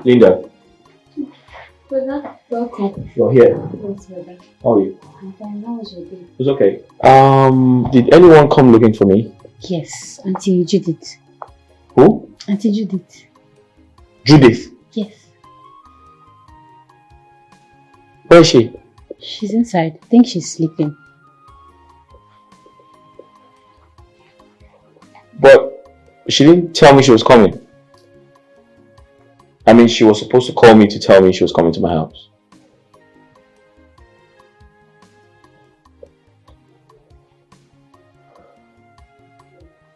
Linda. Brother, welcome. You're here. Yes, brother. How are you? I'm fine. How was your day? It's okay. Did anyone come looking for me? Yes, Auntie Judith. Who? Auntie Judith. Judith. Yes. Where is she? She's inside. I think she's sleeping. But she didn't tell me she was coming. I mean, she was supposed to call me to tell me she was coming to my house.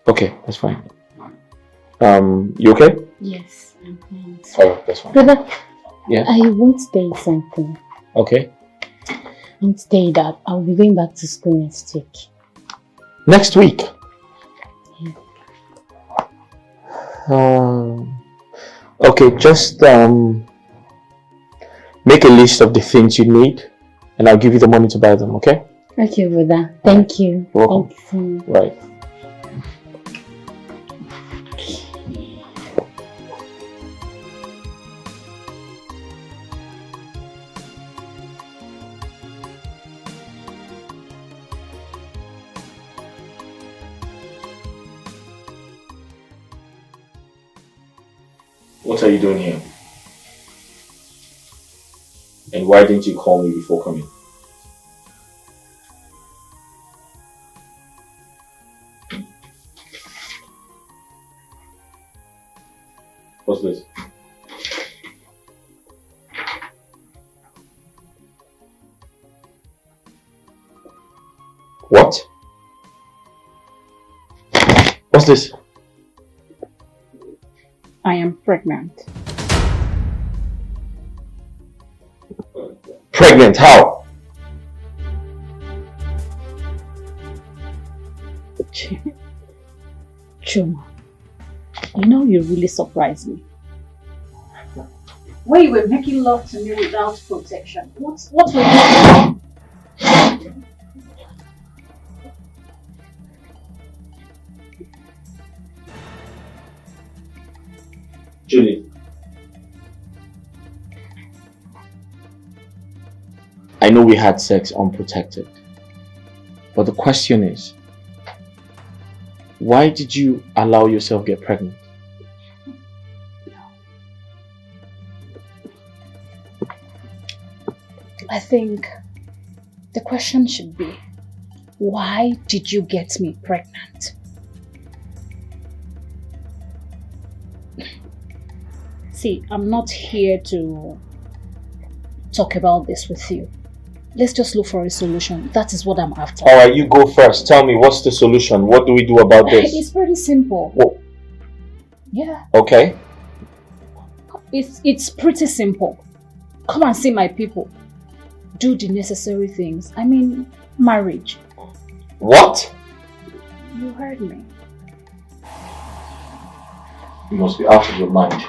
Okay, that's fine. You okay? Yes, I'm fine. Alright, that's fine. Brother, Yeah? I want to tell you something. Okay. I want to tell you that I'll be going back to school next week. Next week? Yeah. Okay, just make a list of the things you need and I'll give you the money to buy them, okay? Okay, brother. Thank you. You're welcome. Thank you so much. Right. What are you doing here? And why didn't you call me before coming? What's this? What? What's this? I am pregnant. Pregnant? How? Chuma, you know you really surprised me. When you were making love to me without protection, what were you doing? Julie. I know we had sex unprotected, but the question is, why did you allow yourself get pregnant? I think the question should be, why did you get me pregnant? See, I'm not here to talk about this with you. Let's just look for a solution. That is what I'm after. Alright, you go first. Tell me, what's the solution? What do we do about this? It's pretty simple. Whoa. Yeah. Okay. It's pretty simple. Come and see my people. Do the necessary things. I mean, marriage. What? You heard me. You must be out of your mind.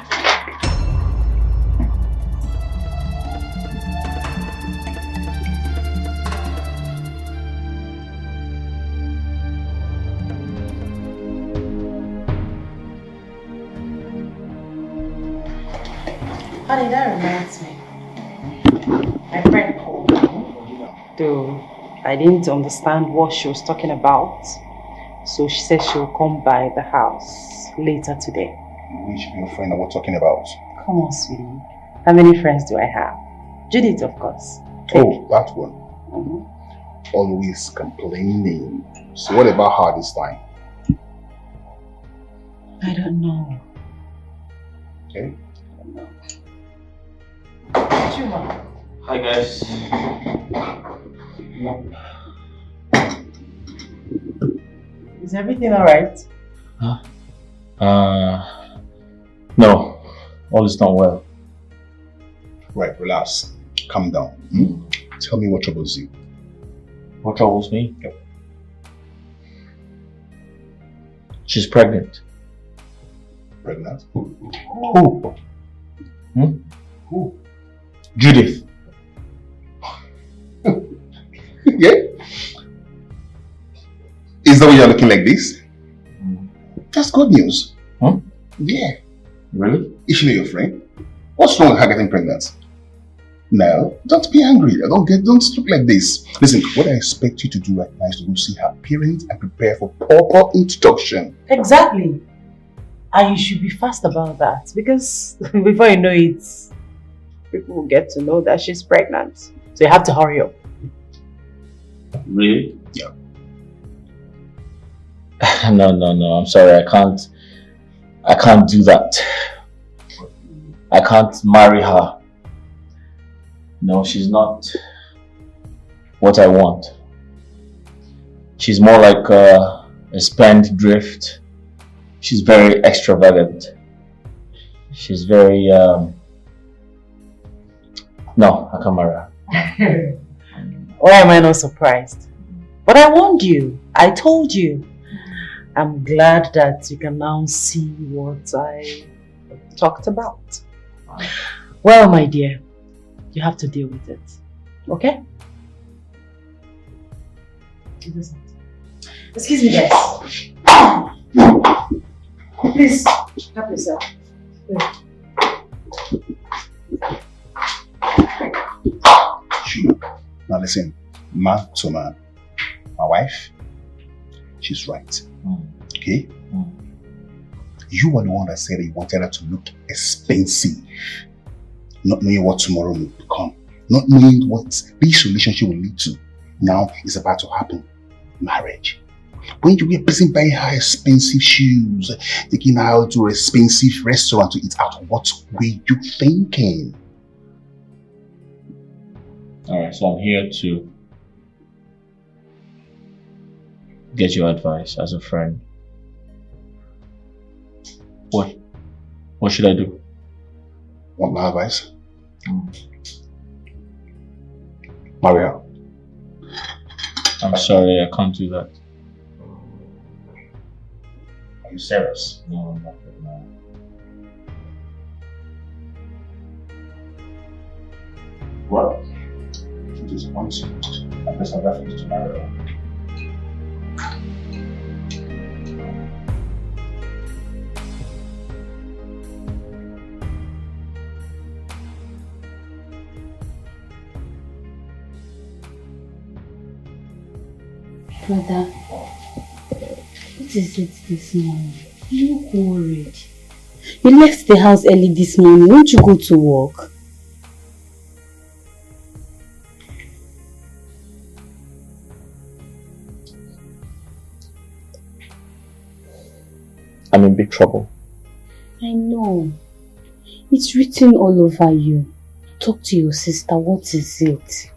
Honey, that reminds me. My friend called me. Though I didn't understand what she was talking about. So she said she'll come by the house later today. Which your friend are we talking about? Come on, sweetie. How many friends do I have? Judith, of course. Oh, that one. Always complaining. So what about her this time? I don't know. Okay. Chuma. Hi guys. Is everything alright? No. All is not well. Right, relax. Calm down. Tell me what troubles you. What troubles me? Yep. She's pregnant. Pregnant? Who? Who? Judith. Yeah? Is that why you're looking like this? Mm. That's good news. Huh? Yeah. Really? Is she not your friend? What's wrong with her getting pregnant? No, don't be angry. Don't look like this. Listen, what I expect you to do right now is to go see her parents and prepare for proper introduction. Exactly. And you should be fast about that because before you know it, people will get to know that she's pregnant. So you have to hurry up. Really? Yeah. No. I'm sorry. I can't do that. I can't marry her. No, she's not what I want. She's more like a spendthrift. She's very extravagant. She's very no, I can't marry her. Why am I not surprised? But I warned you. I told you. I'm glad that you can now see what I talked about. Well, my dear, you have to deal with it. Okay? Excuse me, guys. Please, help yourself. Sure. Now listen, man to man. My wife, she's right. Okay? You are the one that said that you wanted her to look expensive. Not knowing what tomorrow will become. Not knowing what this relationship will lead to. Now it's about to happen. Marriage. When you were busy buying her expensive shoes, taking her out to an expensive restaurant to eat out, what were you thinking? Alright, so I'm here to get your advice as a friend. What should I do? Want my advice? Marry her. I'm sorry, I can't do that. Are you serious? No, I'm not. No. Well, she just wants you. I guess I'll have to marry her. Brother, what is it this morning? You look worried. You left the house early this morning. Won't you go to work? I'm in big trouble. I know. It's written all over you. Talk to your sister. What is it?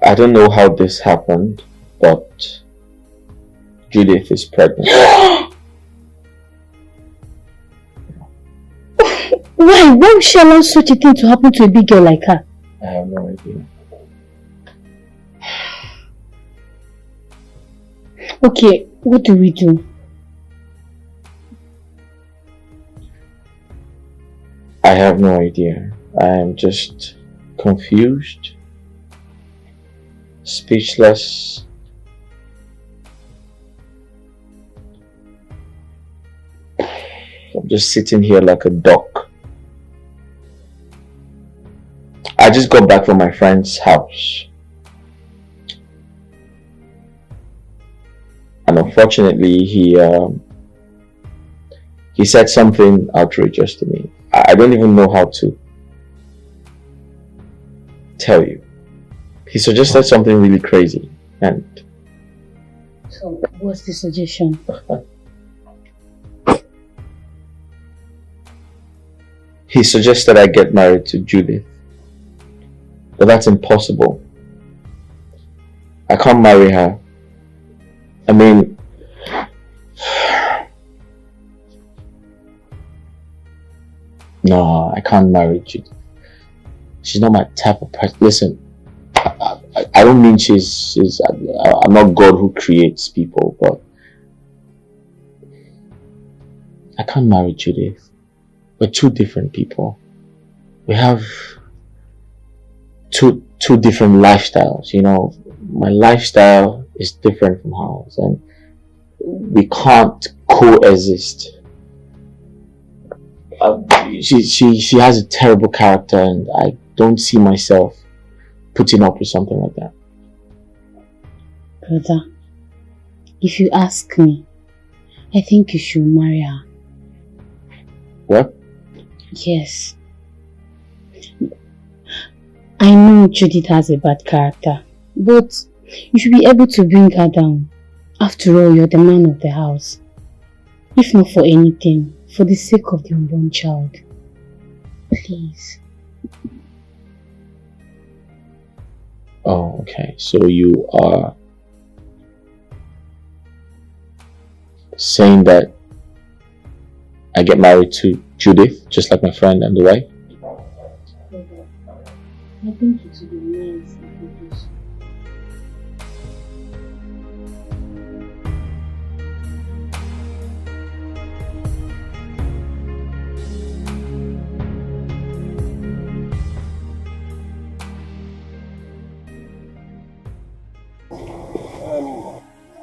I don't know how this happened, but Judith is pregnant. Why? Why would she allow such a thing to happen to a big girl like her? I have no idea. Okay, what do we do? I have no idea. I am just confused, speechless. I'm just sitting here like a duck. I just got back from my friend's house. And unfortunately, he said something outrageous to me. I don't even know how to tell you. He suggested something really crazy, and So, what's the suggestion? he suggested I get married to Judith. But that's impossible. I can't marry her. I mean, no, I can't marry Judith. She's not my type of person. Listen, I don't mean I'm not God who creates people, but I can't marry Judith. We're two different people. We have two different lifestyles. You know, my lifestyle is different from hers, and we can't coexist. She has a terrible character, and I don't see myself putting up with something like that. Brother, if you ask me, I think you should marry her. What? Yes. I know Judith has a bad character, but you should be able to bring her down. After all, you're the man of the house. If not for anything, for the sake of the unborn child. Please. Oh, okay. So you are saying that I get married to Judith, just like my friend and the wife? I think it would be nice if you do so.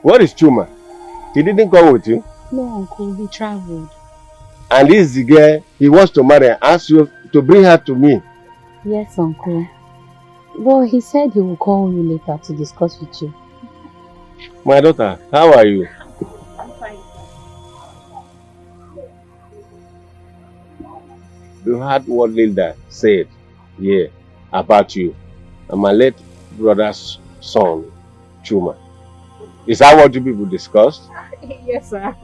What is Chuma? He didn't come with you? No, Uncle, he traveled. And this is the girl he wants to marry and ask you to bring her to me. Yes, Uncle. Well, he said he will call you later to discuss with you. My daughter, how are you? I'm fine. You heard what Linda said here about you and my late brother's son, Chuma. Is that what you people discussed? Yes, sir.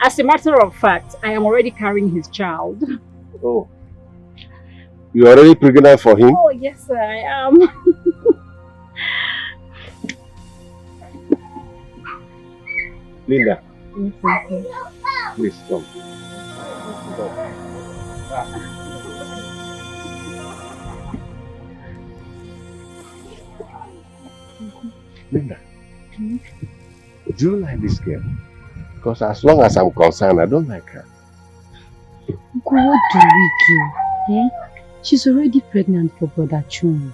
As a matter of fact, I am already carrying his child. Oh. You already pregnant for him? Oh, yes, sir, I am. Linda, Yes, Uncle. please come. Linda, do you like this girl? Because as long as I'm concerned, I don't like her. Uncle, what do we do? Eh? She's already pregnant for Brother Chum.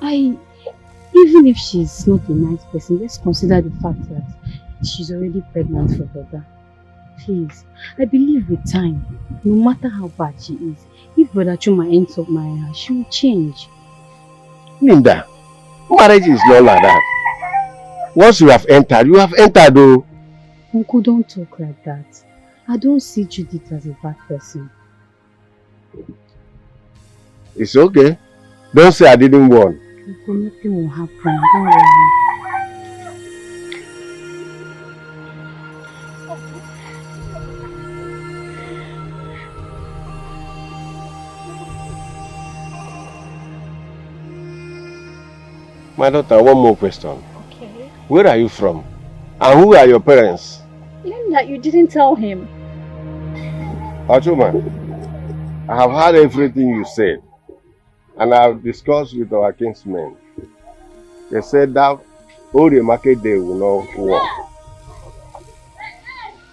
Even if she's not a nice person, let's consider the fact that she's already pregnant for Brother. Please, I believe with time, no matter how bad she is, if Brother Chuma ends up marrying her, she will change. Linda, marriage is not like that. Once you have entered though. Uncle, don't talk like that. I don't see Judith as a bad person. It's okay. Don't say I didn't warn. Uncle, nothing will happen. Don't worry. My daughter, one more question. Okay. Where are you from? And who are your parents? Linda, you didn't tell him. Achuma, I have heard everything you said. And I have discussed with our kinsmen. They said that all the market day will not work.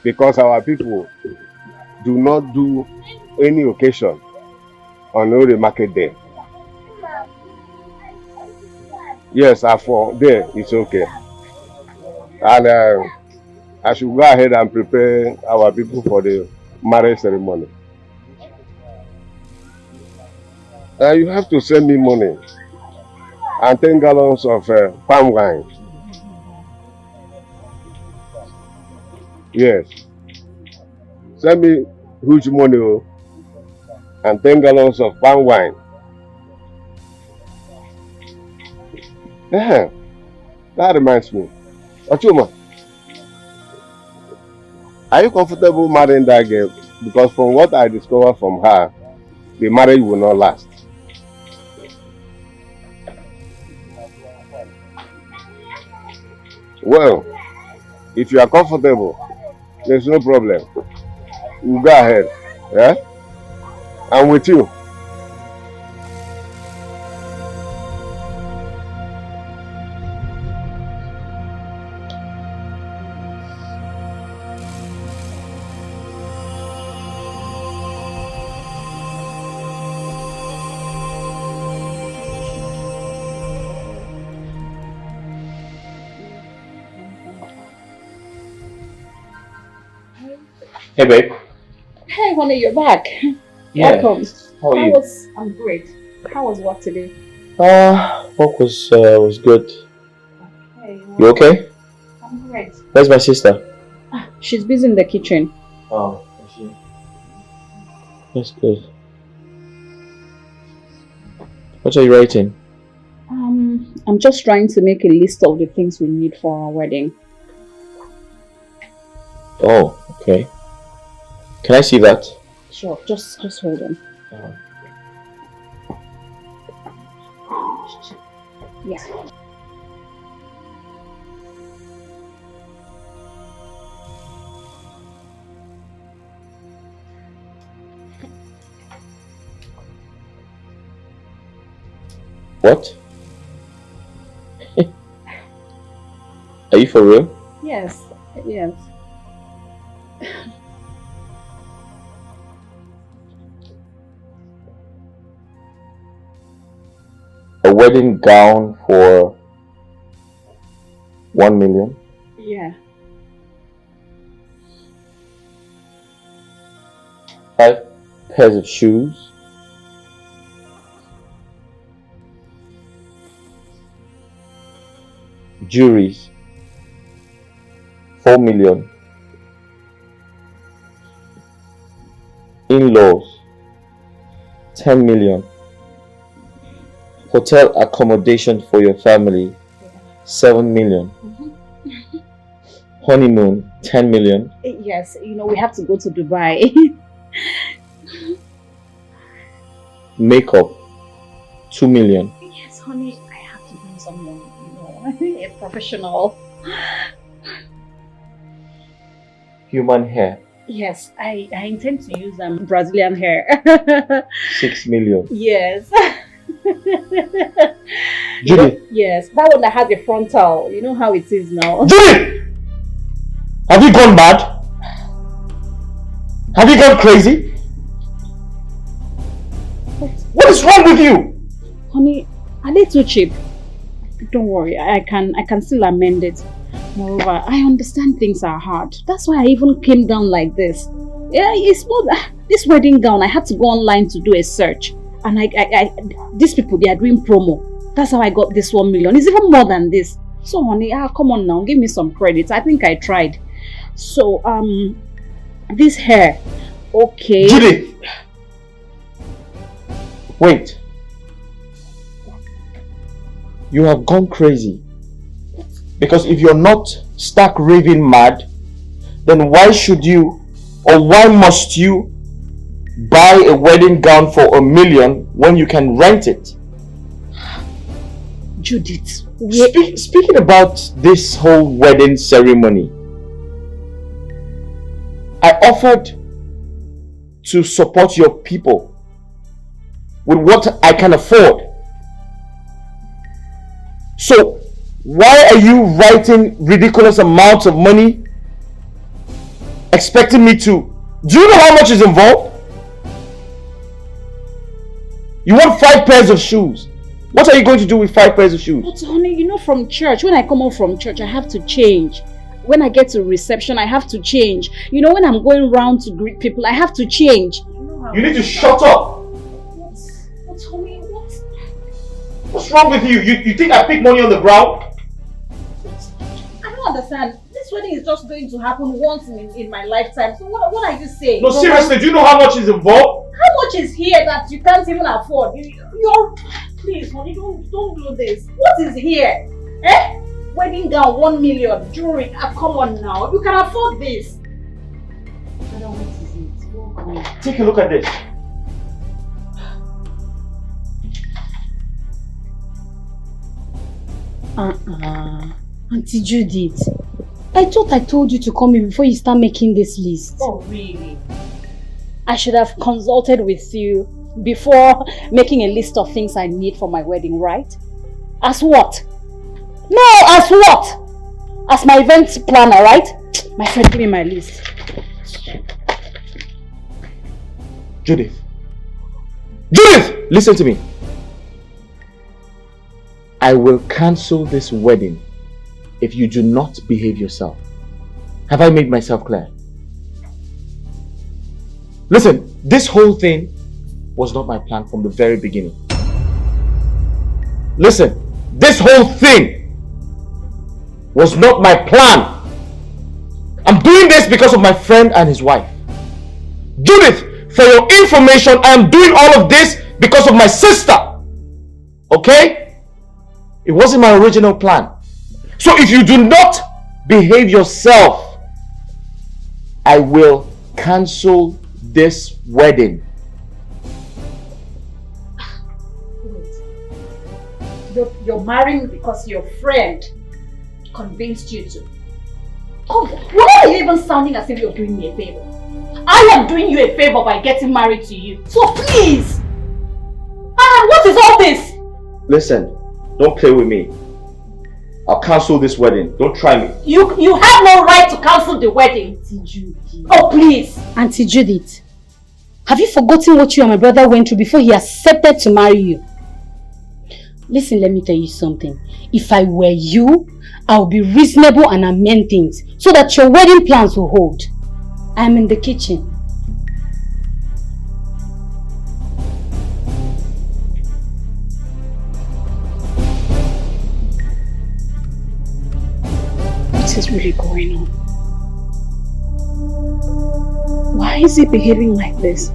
Because our people do not do any occasion on all the market day. Yes, for there, it's okay. And I should go ahead and prepare our people for the marriage ceremony. You have to send me money and 10 gallons of palm wine. Yes. Send me huge money and 10 gallons of palm wine. Yeah, that reminds me. Achuma, are you comfortable marrying that girl? Because from what I discovered from her, the marriage will not last. Well, if you are comfortable, there's no problem. We'll go ahead. Yeah? I'm with you. Hey, babe. Hey, honey, you're back. Yeah. Welcome. How are you? I'm great. How was work today? Work was good. Hey, You okay? I'm great. Where's my sister? She's busy in the kitchen. Oh, is she? That's good. What are you writing? I'm just trying to make a list of the things we need for our wedding. Oh, okay. Can I see that? Sure, just hold on. Yeah. What? Are you for real? Yes. A wedding gown for 1 million? Yeah. 5 pairs of shoes? Jewelries? 4 million? In-laws? 10 million? Hotel accommodation for your family? 7 million? Honeymoon? 10 million? Yes, we have to go to Dubai. Makeup? 2 million? Yes, honey, I have to bring someone, a professional. Human hair? Yes, I intend to use Brazilian hair. 6 million? Yes. Judy! Yes, that one that has a frontal. You know how it is now. Judy! Have you gone mad? Have you gone crazy? What is wrong with you? Honey, are they too cheap? Don't worry, I can still amend it. Moreover, I understand things are hard. That's why I even came down like this. Yeah, it's more this wedding gown. I had to go online to do a search, and these people, they are doing promo. That's how I got this 1 million. It's even more than this. So, honey, come on now, give me some credit. I think I tried. So, this hair, okay. Judy! Wait. You have gone crazy. Because if you're not stark raving mad, then why should you, or why must you buy a wedding gown for 1 million when you can rent it? Judith, speaking about this whole wedding ceremony, I offered to support your people with what I can afford. So why are you writing ridiculous amounts of money expecting me to? Do you know how much is involved? You want 5 pairs of shoes. What are you going to do with 5 pairs of shoes? But honey, from church, when I come home from church, I have to change. When I get to reception, I have to change. When I'm going around to greet people, I have to change. You need to shut up. What, honey, what? What's wrong with you? You think I pick money on the ground? I don't understand. This wedding is just going to happen once in my lifetime. So what are you saying? No, seriously, do you know how much is involved? How much is here that you can't even afford? Please, honey, don't do this. What is here? Wedding gown, 1 million, jewelry. Come on now, you can afford this. What is it? Take a look at this. Auntie Judith, I thought I told you to come in before you start making this list. Oh, really? I should have consulted with you before making a list of things I need for my wedding, right? As what? No, as what? As my event planner, right? My friend, give me my list. Judith! Judith! Listen to me. I will cancel this wedding if you do not behave yourself. Have I made myself clear? Listen, this whole thing was not my plan from the very beginning. Listen, this whole thing was not my plan. I'm doing this because of my friend and his wife. Judith, for your information, I am doing all of this because of my sister. Okay? It wasn't my original plan. So if you do not behave yourself, I will cancel this wedding. You're marrying because your friend convinced you to. Oh, why are you even sounding as if you're doing me a favor? I am doing you a favor by getting married to you. So please! What is all this? Listen, don't play with me. I'll cancel this wedding. Don't try me. You have no right to cancel the wedding. Auntie Judith. Oh, please. Auntie Judith, have you forgotten what you and my brother went through before he accepted to marry you? Listen, let me tell you something. If I were you, I would be reasonable and amend things so that your wedding plans will hold. I'm in the kitchen. What is really going on? Why is he behaving like this?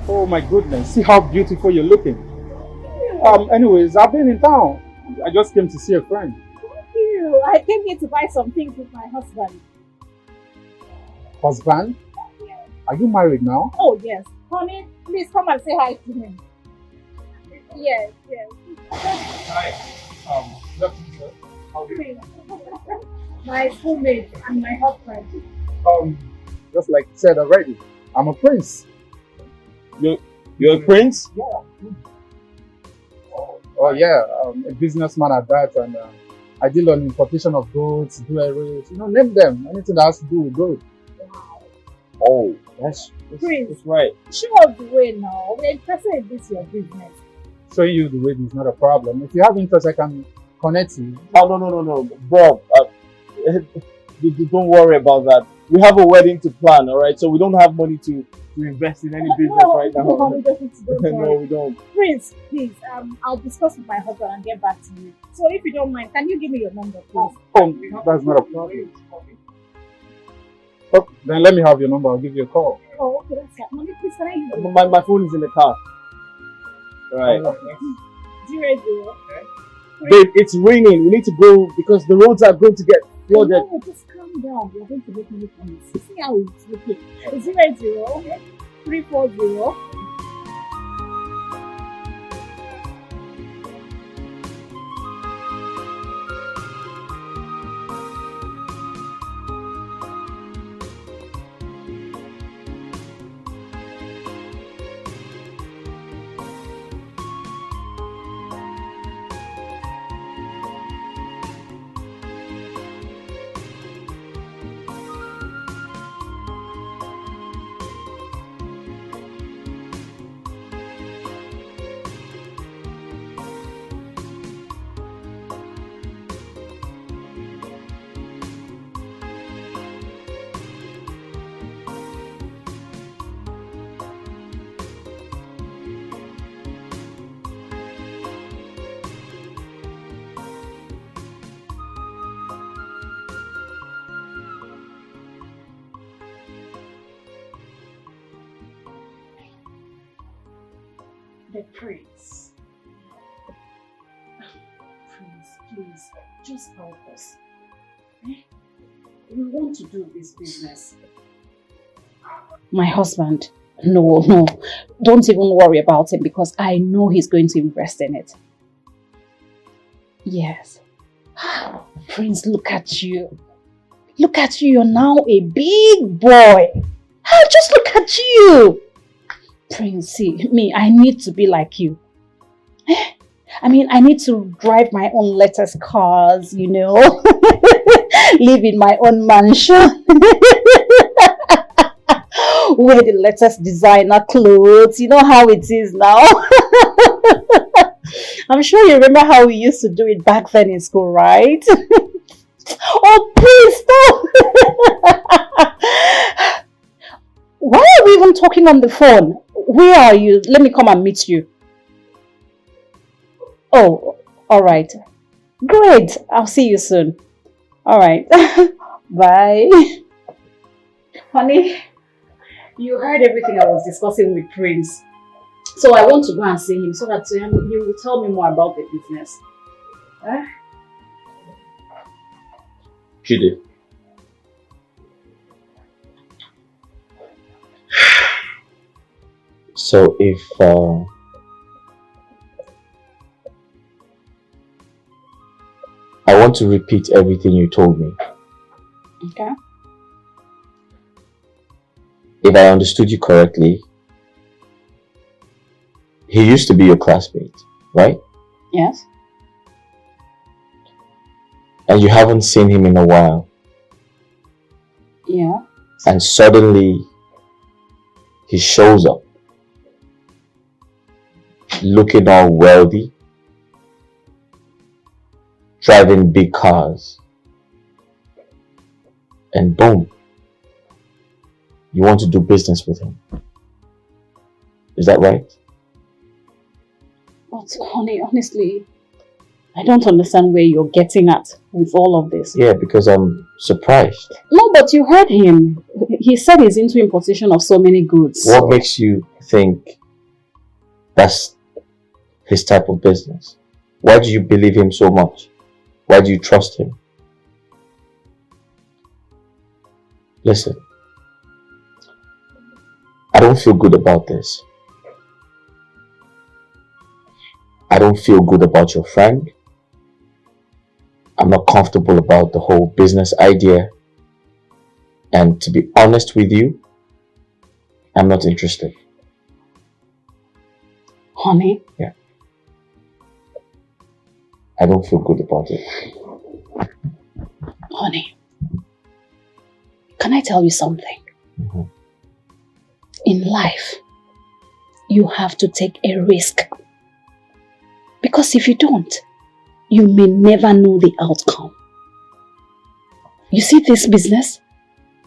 Oh my goodness, see how beautiful you're looking. Anyways, I've been in town. I just came to see a friend. Thank you. I came here to buy some things with my husband. Husband? Are you married now? Oh yes. Honey, please come and say hi to him. Yes, yes. Hi. Good afternoon, sir. How are you? My schoolmate and my husband. Just like you said already, I'm a prince. You're a prince? Yeah. Oh yeah, a businessman at that, and I deal on importation of goods, jewelry, name them, anything that has to do with gold. Oh, that's right. Show us the way now. We're interested in this your business. Showing you the way is not a problem. If you have interest, I can connect you. Oh, no. Bob, don't worry about that. We have a wedding to plan, alright? So we don't have money to invest in any business right now. No, we don't. Prince, please, I'll discuss with my husband and get back to you. So if you don't mind, can you give me your number, please? Oh, that's not a problem. Oh, then let me have your number. I'll give you a call. Oh, okay, that's fine. Mommy, please, can I use it? My phone is in the car. Right. 00. Babe, it's raining. We need to go because the roads are going to get flooded. No, just calm down. We're going to make money from it. See how it's looking. 00 340. The prince. Prince, please, just help us. We want to do this business. My husband, no, don't even worry about him because I know he's going to invest in it. Yes. Prince, look at you. Look at you, you're now a big boy. Just look at you. Prince, see, me, I need to be like you. I mean, I need to drive my own latest cars, live in my own mansion. Wear the latest designer clothes. You know how it is now. I'm sure you remember how we used to do it back then in school, right? Oh, please stop. Why are we even talking on the phone? Where are you? Let me come and meet you. Oh, all right. Great. I'll see you soon. All right. Bye. Honey, you heard everything I was discussing with Prince. So I want to go and see him so that he will tell me more about the business. Judy. So if I want to repeat everything you told me. Okay. If I understood you correctly, he used to be your classmate, right? Yes. And you haven't seen him in a while. Yeah. And suddenly he shows up looking all wealthy, driving big cars, and boom, you want to do business with him. Is that right? But honey, honestly, I don't understand where you're getting at with all of this. Yeah, because I'm surprised. No, but you heard him. He said he's into importation of so many goods. What makes you think that's his type of business? Why do you believe him so much? Why do you trust him? Listen, I don't feel good about this. I don't feel good about your friend. I'm not comfortable about the whole business idea. And to be honest with you, I'm not interested. Honey? Yeah. I don't feel good about it. Honey, can I tell you something? Mm-hmm. In life, you have to take a risk. Because if you don't, you may never know the outcome. You see, this business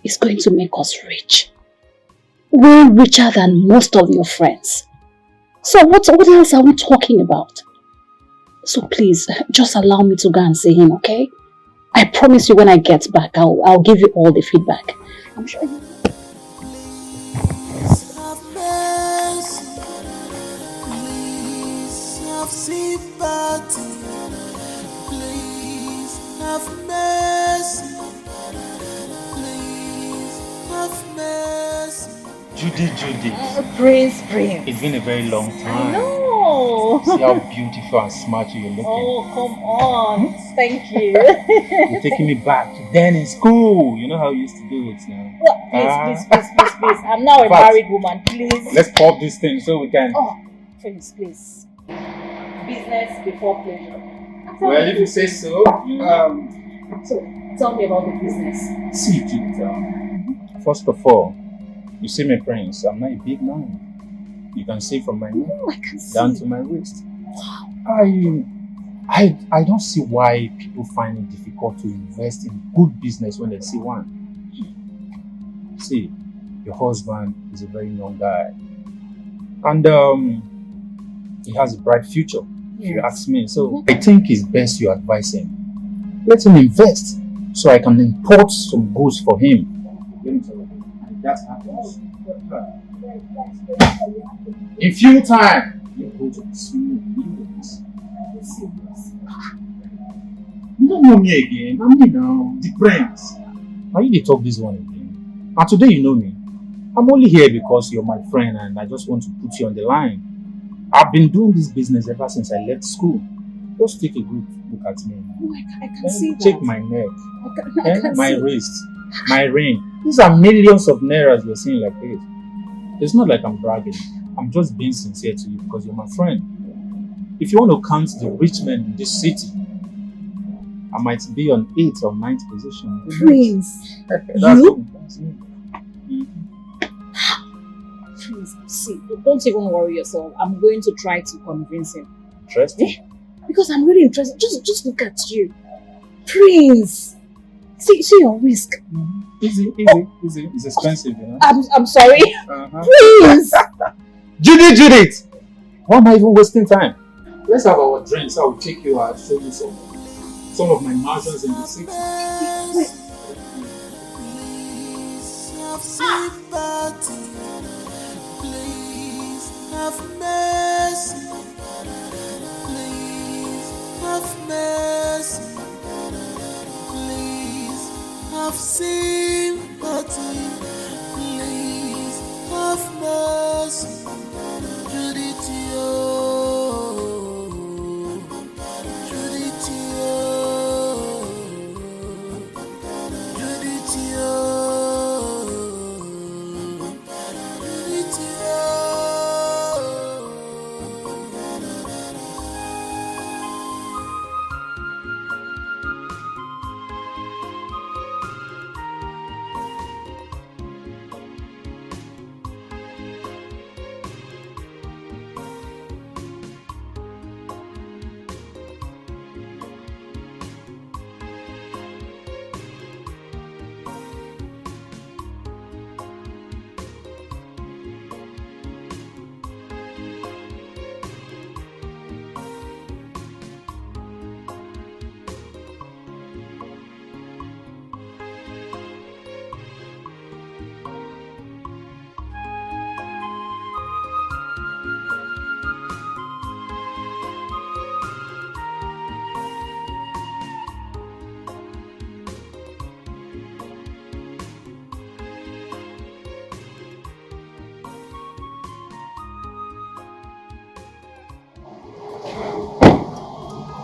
is going to make us rich. Way richer than most of your friends. So what else are we talking about? So please, just allow me to go and see him, okay? I promise you when I get back, I'll give you all the feedback. I'm sure you... Please have mercy. Please have mercy. Judy. Prince. It's been a very long time. I know. See how beautiful and smart you're looking. Oh, come on. Thank you. You're taking me back to then in school. You know how you used to do it now. Please. I'm now a married woman. Please. Let's pop this thing so we can... Oh, Prince, please. Business before pleasure. Well, if you say so. So, tell me about the business. See, Judy, first of all, you see me, Prince, I'm not a big man. You can see from my neck down to my waist. I don't see why people find it difficult to invest in good business when they see one. See, your husband is a very young guy. And he has a bright future, if you ask me. So I think it's best you advise him. Let him invest so I can import some goods for him. That happens. In few time, you go to the business. You don't know me again. I'm me now. The Prince. Why you talk this one again? And today you know me. I'm only here because you're my friend and I just want to put you on the line. I've been doing this business ever since I left school. Just take a good look at me. Oh, I can see that. Check my neck, I can my see. wrist, my ring. These are millions of nairas you're seeing like this. It's not like I'm bragging. I'm just being sincere to you because you're my friend. If you want to count the rich men in this city, I might be on 8th or 9th position. Prince, That's you? me. That's me. Prince, see, don't even worry yourself. I'm going to try to convince him. Interesting. Because I'm really interested. Just look at you. Prince! See your risk. Easy. It's expensive, you know. I'm sorry. Prince! Judith! Why am I even wasting time? Let's have our drinks. I will take you out, show you some of my mansions in the city. Please have mercy. Please have mercy. Please have sympathy. Please have mercy. Judith,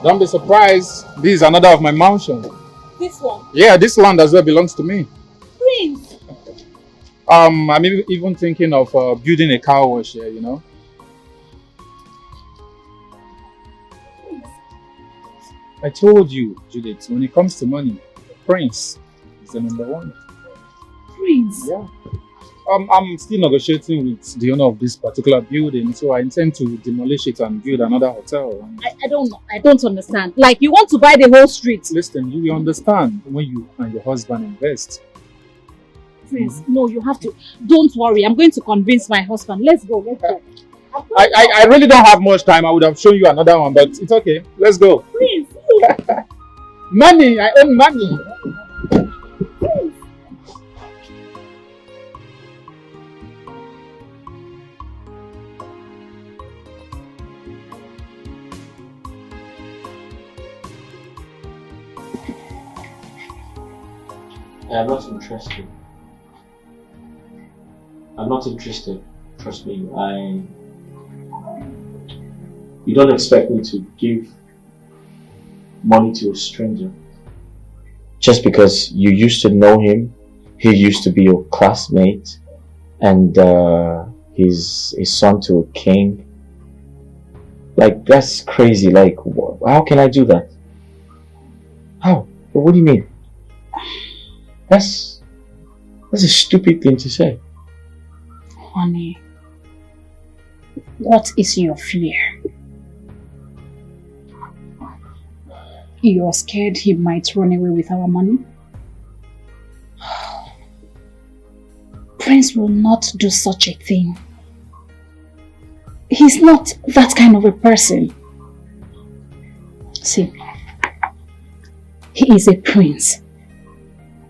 Don't be surprised. This is another of my mansions. This one? Yeah, this land as well belongs to me. Prince! I'm even thinking of building a car wash here, you know. I told you, Judith, when it comes to money, Prince is the number one. Prince? Yeah. I'm still negotiating with the owner of this particular building, so I intend to demolish it and build another hotel. I don't know. I don't understand. Like, you want to buy the whole street? Listen, you will understand when you and your husband invest. Prince, no, you have to. Don't worry. I'm going to convince my husband. Let's go. I really don't have much time. I would have shown you another one, but it's okay. Let's go. Prince! Money! I own money! Prince! I'm not interested. I'm not interested. Trust me. You don't expect me to give money to a stranger just because you used to know him. He used to be your classmate, and he's son to a king. Like, that's crazy. Like, how can I do that? How? What do you mean? That's a stupid thing to say. Honey, what is your fear? You're scared he might run away with our money? Prince will not do such a thing. He's not that kind of a person. See, he is a prince,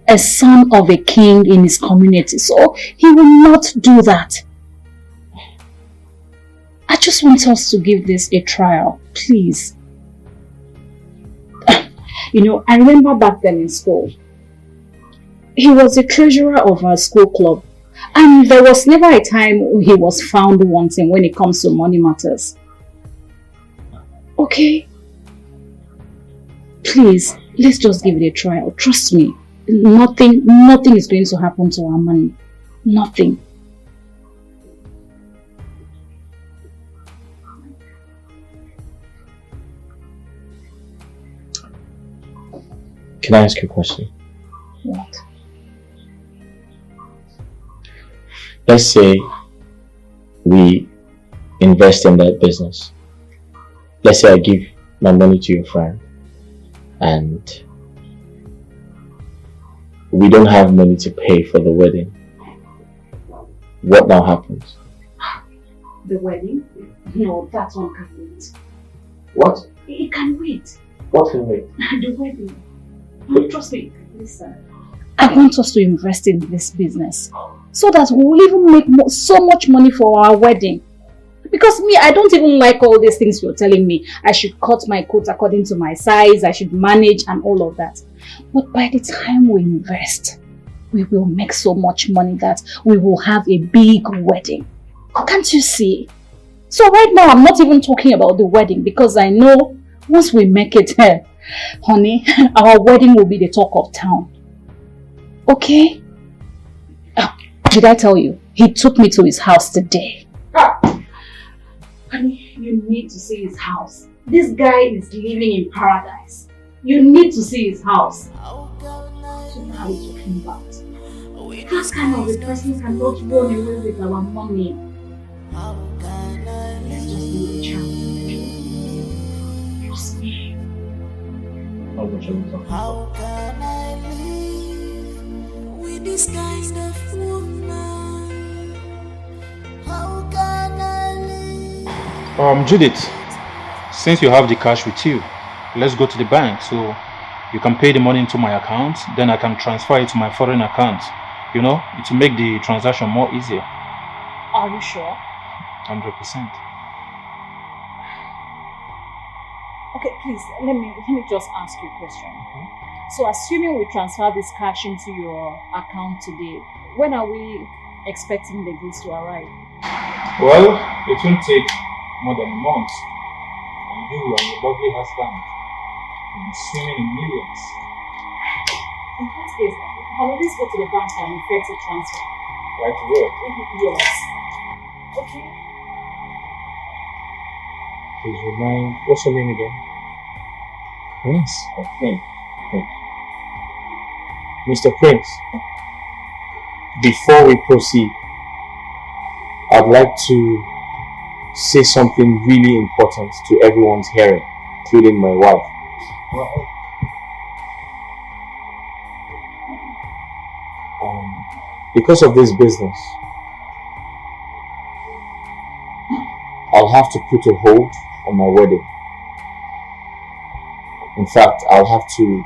a son of a king in his community, so he will not do that. I just want us to give this a trial, please. You know, I remember back then in school, he was the treasurer of our school club, and there was never a time he was found wanting when it comes to money matters. Okay? Please, let's just give it a trial. Trust me, nothing is going to happen to our money. Nothing. Can I ask you a question? What? Let's say we invest in that business. Let's say I give my money to your friend and we don't have money to pay for the wedding. What now happens? The wedding? No, that one can wait. What? It can wait. What can wait? The wedding. No, trust me. Listen. I want us to invest in this business so that we will even make so much money for our wedding. Because me, I don't even like all these things you're telling me. I should cut my coat according to my size, I should manage and all of that. But by the time we invest, we will make so much money that we will have a big wedding. Can't you see? So right now, I'm not even talking about the wedding because I know once we make it, honey, our wedding will be the talk of town. Okay? Did I tell you? He took me to his house today. Honey, you need to see his house. This guy is living in paradise. You need to see his house. So what are we talking about? That kind of a person cannot run away with our money. Let's just leave the child. Trust me. How much are we talking about? How can I live with this kind of woman? How can I live? Judith, since you have the cash with you, let's go to the bank so you can pay the money into my account, then I can transfer it to my foreign account. You know, it will make the transaction more easier. Are you sure? 100%. Okay, please, let me just ask you a question. So assuming we transfer this cash into your account today, when are we expecting the goods to arrive? Well, it won't take more than a month. And you and your lovely husband will be swimming in millions. In that case, I'll always go to the bank and effect a transfer. Right away. Yes. Okay. Please remind, what's your name again? Prince? Oh, Prince. Mr. Prince, before we proceed, I'd like to say something really important to everyone's hearing, including my wife. Because of this business, I'll have to put a hold on my wedding. In fact, I'll have to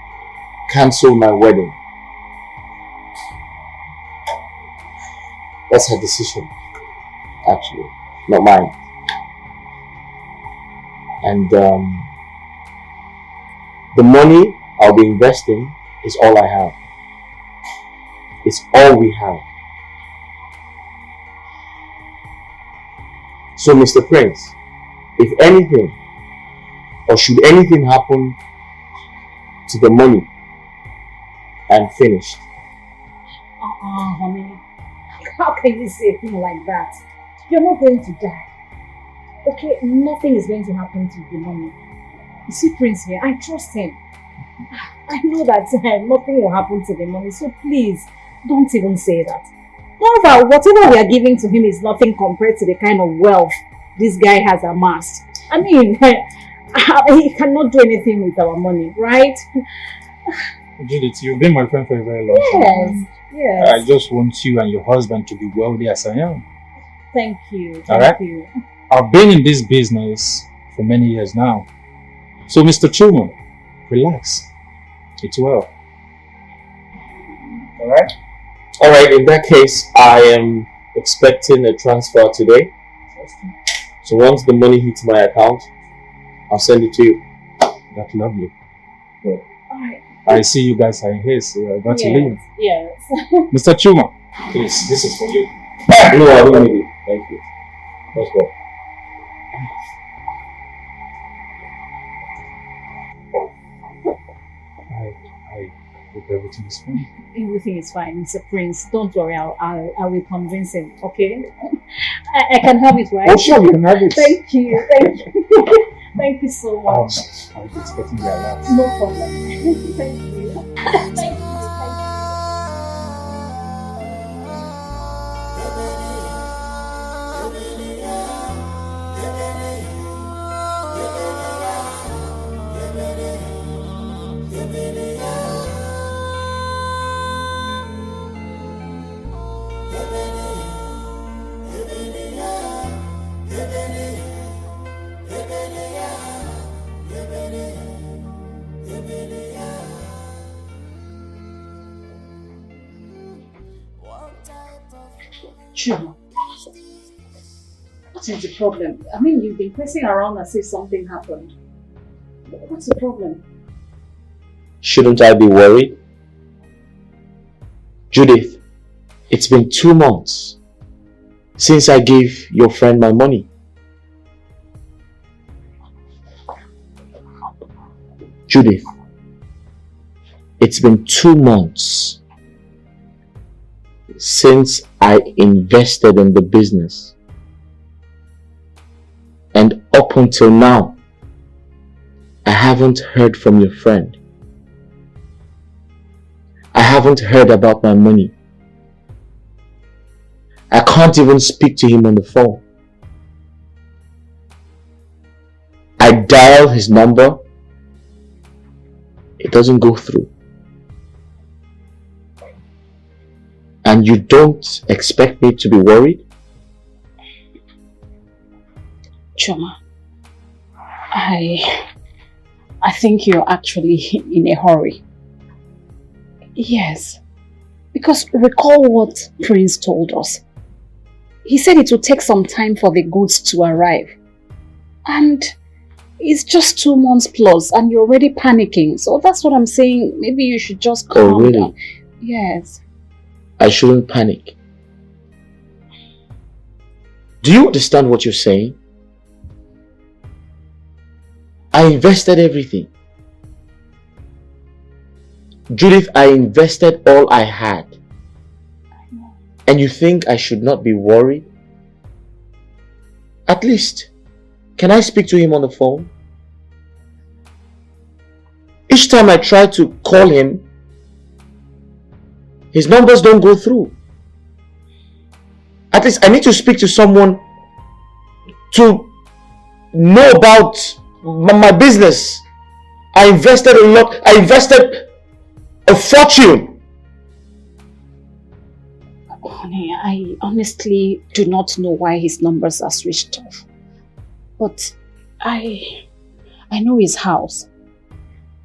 cancel my wedding. That's her decision, actually, not mine. And the money I'll be investing is all I have. It's all we have. So, Mr. Prince, if anything, or should anything happen to the money, I'm finished. Honey, how can you say a thing like that? You're not going to die. Okay, nothing is going to happen to the money. You see Prince here, I trust him. I know that nothing will happen to the money, so please, don't even say that. Moreover, whatever we are giving to him is nothing compared to the kind of wealth this guy has amassed. I mean, he cannot do anything with our money, right? Judith, you've been my friend for a very long time. Yes. I just want you and your husband to be wealthy as I am. Thank you. Thank you. I've been in this business for many years now. So, Mr. Truman, relax. It's well. Alright? Alright, in that case, I am expecting a transfer today. So once the money hits my account, I'll send it to you. That's lovely. Good. Alright. I see you guys are in here, so I got to leave. Yes. Mr. Chuma, please, this is for you. No, I don't need it. Thank you. Let's go. I hope everything is fine. Everything is fine, Mr. Prince. Don't worry, I will convince him, okay? I can have it, right? Oh, sure, you can have it. Thank you, thank you. Thank you so much. I was expecting the alert. No problem. Thank you. Chuma, what is the problem? I mean, you've been pressing around as if something happened. What's the problem? Shouldn't I be worried? Judith, it's been 2 months since I gave your friend my money. Judith, it's been 2 months since I invested in the business. And up until now, I haven't heard from your friend. I haven't heard about my money. I can't even speak to him on the phone. I dial his number. It doesn't go through. And you don't expect me to be worried? Chuma, I think you're actually in a hurry. Yes, because recall what Prince told us. He said it would take some time for the goods to arrive. And it's just 2 months plus and you're already panicking. So that's what I'm saying. Maybe you should just calm down. Yes. I shouldn't panic. Do you understand what you're saying? I invested everything. Judith, I invested all I had. And you think I should not be worried? At least, can I speak to him on the phone? Each time I try to call him, his numbers don't go through. At least I need to speak to someone to know about my business. I invested a lot. I invested a fortune. Honey, I honestly do not know why his numbers are switched off. But I know his house.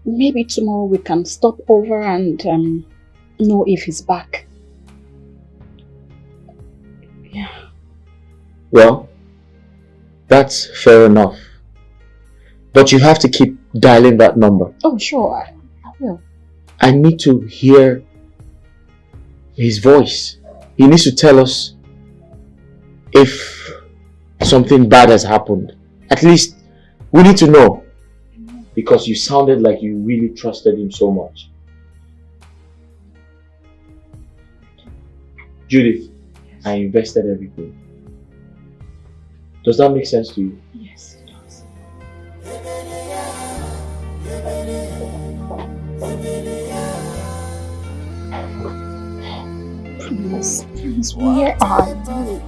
Maybe tomorrow we can stop over and know if he's back. Yeah. Well, that's fair enough. But you have to keep dialing that number. Oh, sure. I will. I need to hear his voice. He needs to tell us if something bad has happened. At least we need to know. Because you sounded like you really trusted him so much. Judith, yes. I invested everything. Does that make sense to you? Yes, it does. Please, where are you?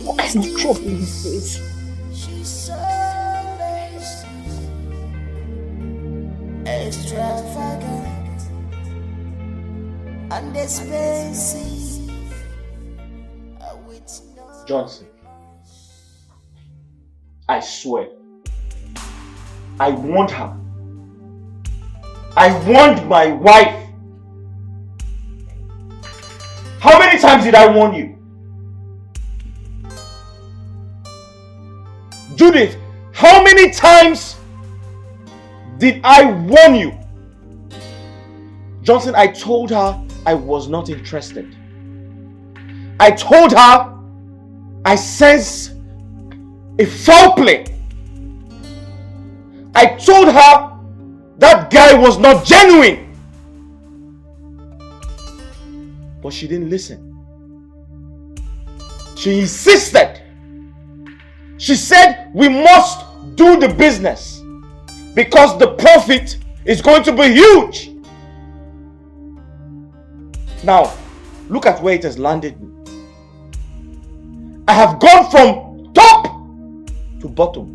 What kind of trouble is this? Extravagant and expensive. Johnson, I swear, I want her. I want my wife. How many times did I warn you? Judith, how many times did I warn you? Johnson, I told her I was not interested. I told her I sense a foul play. I told her that guy was not genuine. But she didn't listen. She insisted. She said we must do the business because the profit is going to be huge. Now, look at where it has landed me. I have gone from top to bottom.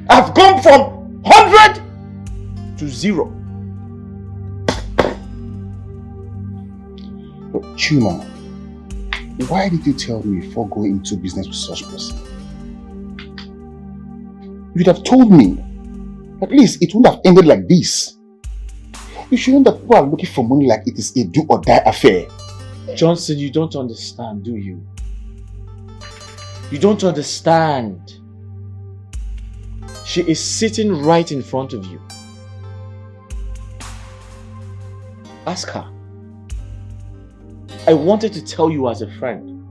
I've gone from 100 to 0. But Chuma, why did you tell me before going into business with such person? You'd have told me. At least it wouldn't have ended like this. You should know that people are looking for money like it is a do or die affair. Johnson, you don't understand, do you? You don't understand. She is sitting right in front of you. Ask her. I wanted to tell you as a friend.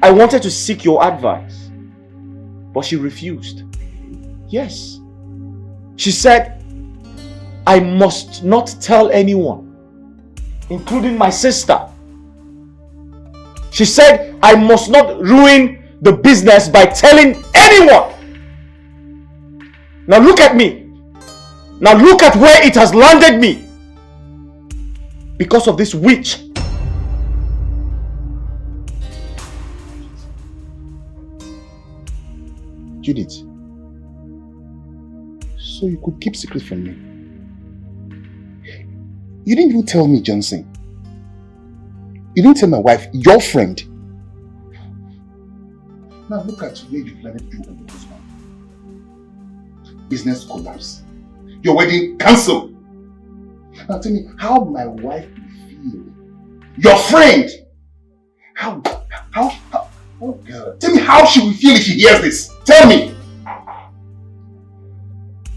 I wanted to seek your advice, but she refused. Yes. She said, I must not tell anyone, including my sister. She said, I must not ruin the business by telling anyone. Now look at me. Now look at where it has landed me. Because of this witch. Judith, so you could keep secret from me. You didn't even tell me, Johnson. You didn't tell my wife, your friend. Now look at where you've landed you and your husband. Business collapse. Your wedding cancelled. Now tell me how my wife will feel. Your friend! How, oh God. Tell me how she will feel if she hears this. Tell me!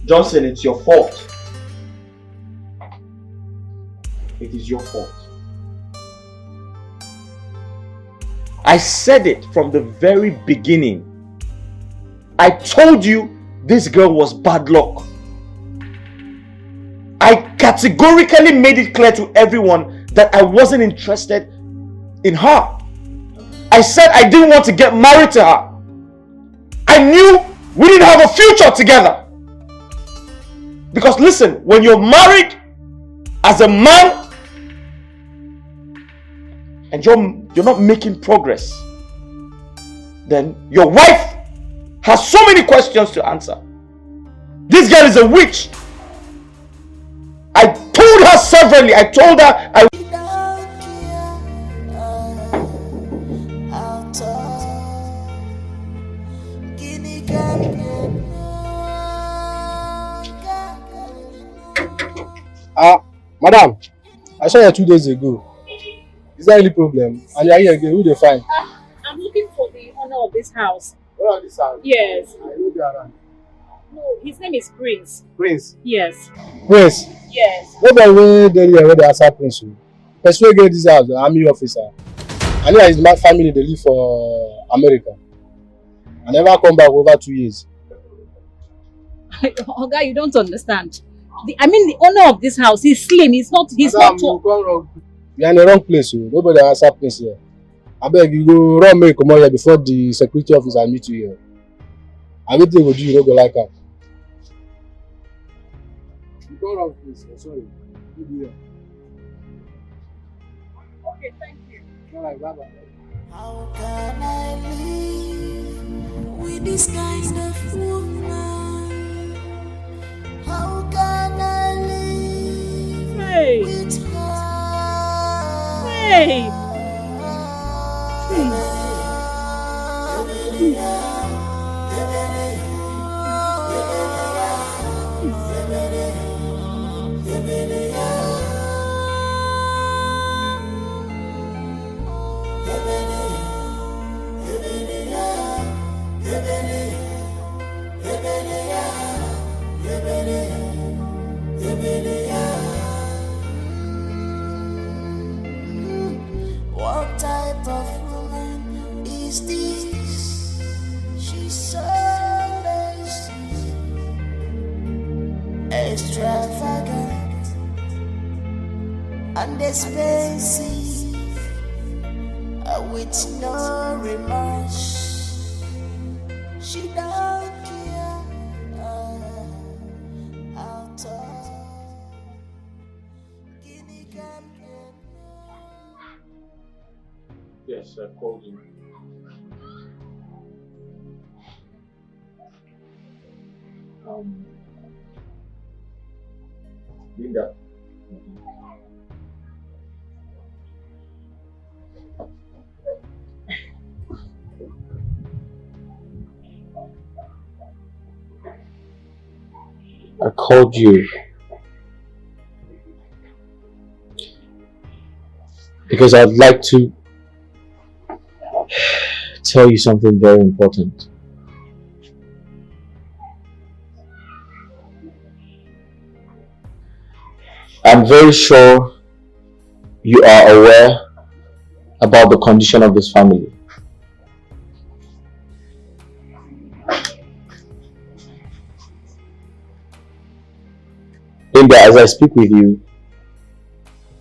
Johnson, it's your fault. It is your fault. I said it from the very beginning. I told you this girl was bad luck. I categorically made it clear to everyone that I wasn't interested in her. I said I didn't want to get married to her. I knew we didn't have a future together. Because listen, when you're married as a man and you're not making progress, then your wife has so many questions to answer. This girl is a witch. I told her severally. I told her I Madam, I saw you 2 days ago. Is there any problem? And you are here again, who they find? I'm looking for the owner of this house. Where are this house? Yes. I know they are around. No, his name is Prince. Prince? Yes. Prince? Yes. Nobody will tell you where they answer Prince. Person wey get this house, the army officer. I know his family, they live for America. I never come back over 2 years. Oga, you don't understand. The owner of this house, he's slim. He's not tall. You are in the wrong place. Nobody answer Prince here. I beg you go run me come out here before the security officer meet you here. I don't think you no go like that. You go wrong place. Sorry. Okay, thank you. All right, bye bye. How can I live with this kind of woman? How can I live with her? Hey! What type of woman is this? She's so lazy, extravagant, and expensive, with no remorse. She don't care at all. Yes, I called you. Linda. I called you because I'd like to tell you something very important. I'm very sure you are aware about the condition of this family. Linda, as I speak with you,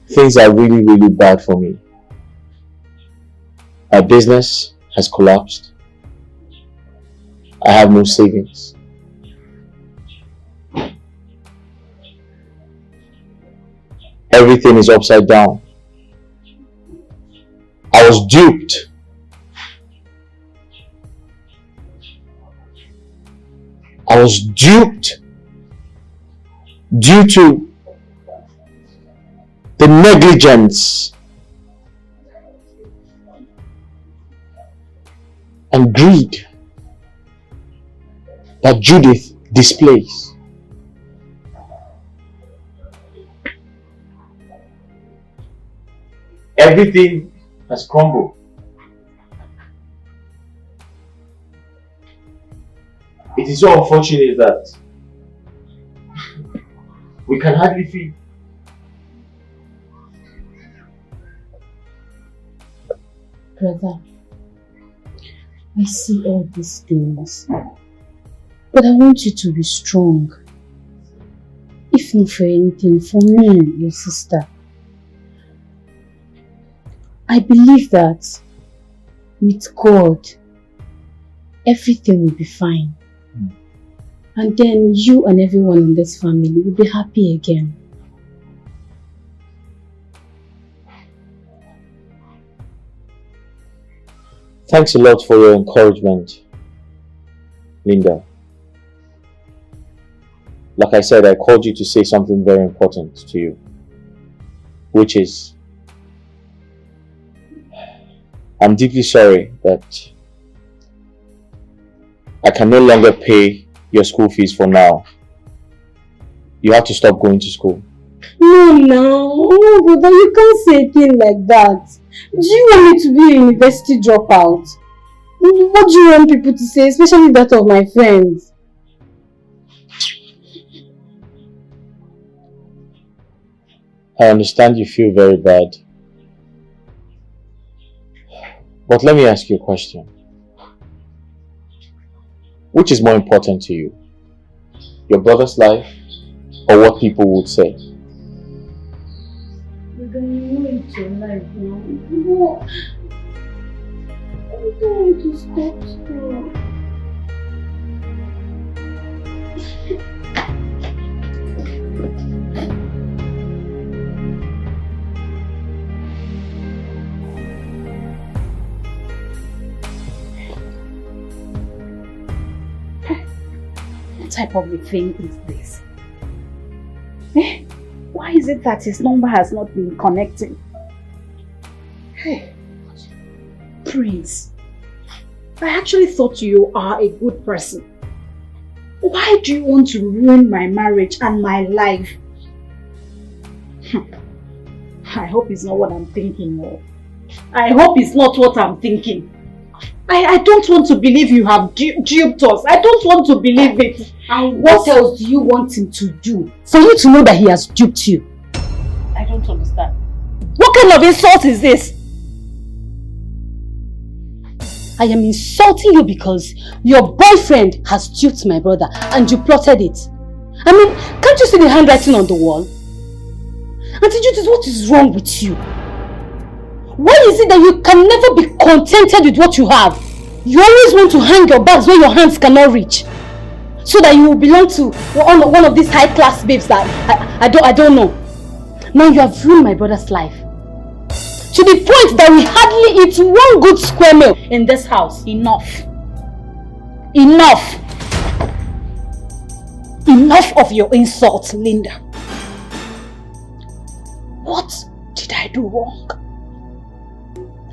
things are really, really bad for me. My business has collapsed. I have no savings. Everything is upside down. I was duped. I was duped due to the negligence and greed that Judith displays. Everything has crumbled. It is so unfortunate that we can hardly feed. Brother, I see all these things, but I want you to be strong. If not for anything, for me, your sister. I believe that with God, everything will be fine. And then you and everyone in this family will be happy again. Thanks a lot for your encouragement, Linda. Like I said, I called you to say something very important to you, which is, I'm deeply sorry that I can no longer pay your school fees for now. You have to stop going to school. No, brother, you can't say a thing like that. Do you want me to be a university dropout? What do you want people to say, especially that of my friends? I understand you feel very bad. But let me ask you a question. Which is more important to you? Your brother's life or what people would say? Brother, you know it's your life now. No. I don't want to stop school. What type of a thing is this? Eh? Why is it that his number has not been connecting? Hey, Prince, I actually thought you are a good person. Why do you want to ruin my marriage and my life? I hope it's not what I'm thinking of. I hope it's not what I'm thinking. I don't want to believe you have duped us. I don't want to believe it. And what else do you want him to do for you to know that he has duped you? I don't understand. What kind of insult is this? I am insulting you because your boyfriend has duped my brother and you plotted it. I mean, can't you see the handwriting on the wall? Auntie Judith, what is wrong with you? Why is it that you can never be contented with what you have? You always want to hang your bags where your hands cannot reach, so that you will belong to one of these high-class babes that I don't know. Now you have ruined my brother's life. To the point that we hardly eat one good square meal in this house. Enough. Enough. Enough of your insults, Linda. What did I do wrong?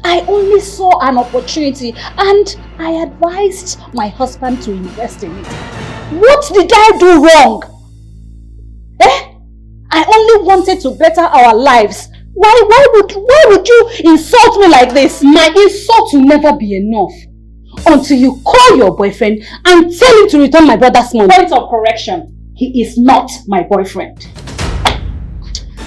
I only saw an opportunity and I advised my husband to invest in it. What did I do wrong? I only wanted to better our lives. Why would you insult me like this? My insult will never be enough until you call your boyfriend and tell him to return my brother's money. Point of correction. He is not my boyfriend.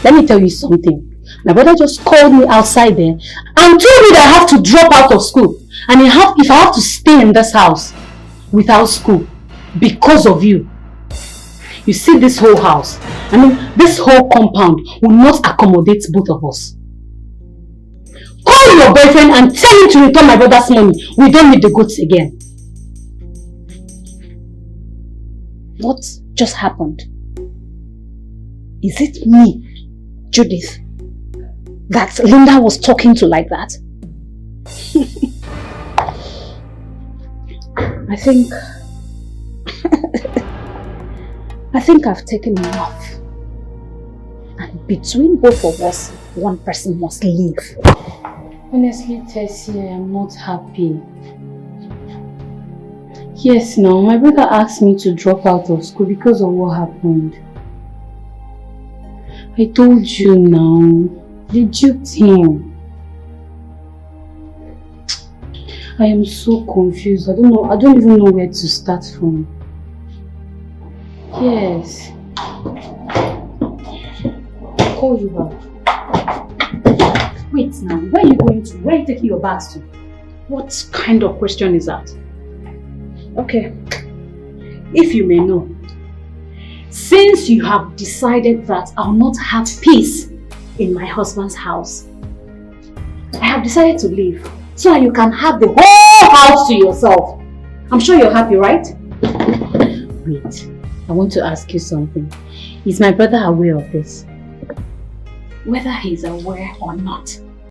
Let me tell you something. My brother just called me outside there and told me that I have to drop out of school. And if I have to stay in this house without school because of you. You see this whole house, this whole compound will not accommodate both of us. Call your boyfriend and tell him to return my brother's money. We don't need the goods again. What just happened? Is it me, Judith, that Linda was talking to like that? I think I've taken enough. And between both of us, one person must leave. Honestly, Tessie, I am not happy. Yes, now, my brother asked me to drop out of school because of what happened. I told you now, they duped him. I am so confused. I don't even know where to start from. Yes. I'll call you back. Wait now, where are you going to? Where are you taking your bags to? What kind of question is that? Okay, if you may know, since you have decided that I'll not have peace in my husband's house, I have decided to leave so that you can have the whole house to yourself. I'm sure you're happy, right? Wait, I want to ask you something. Is my brother aware of this? Whether he's aware or not,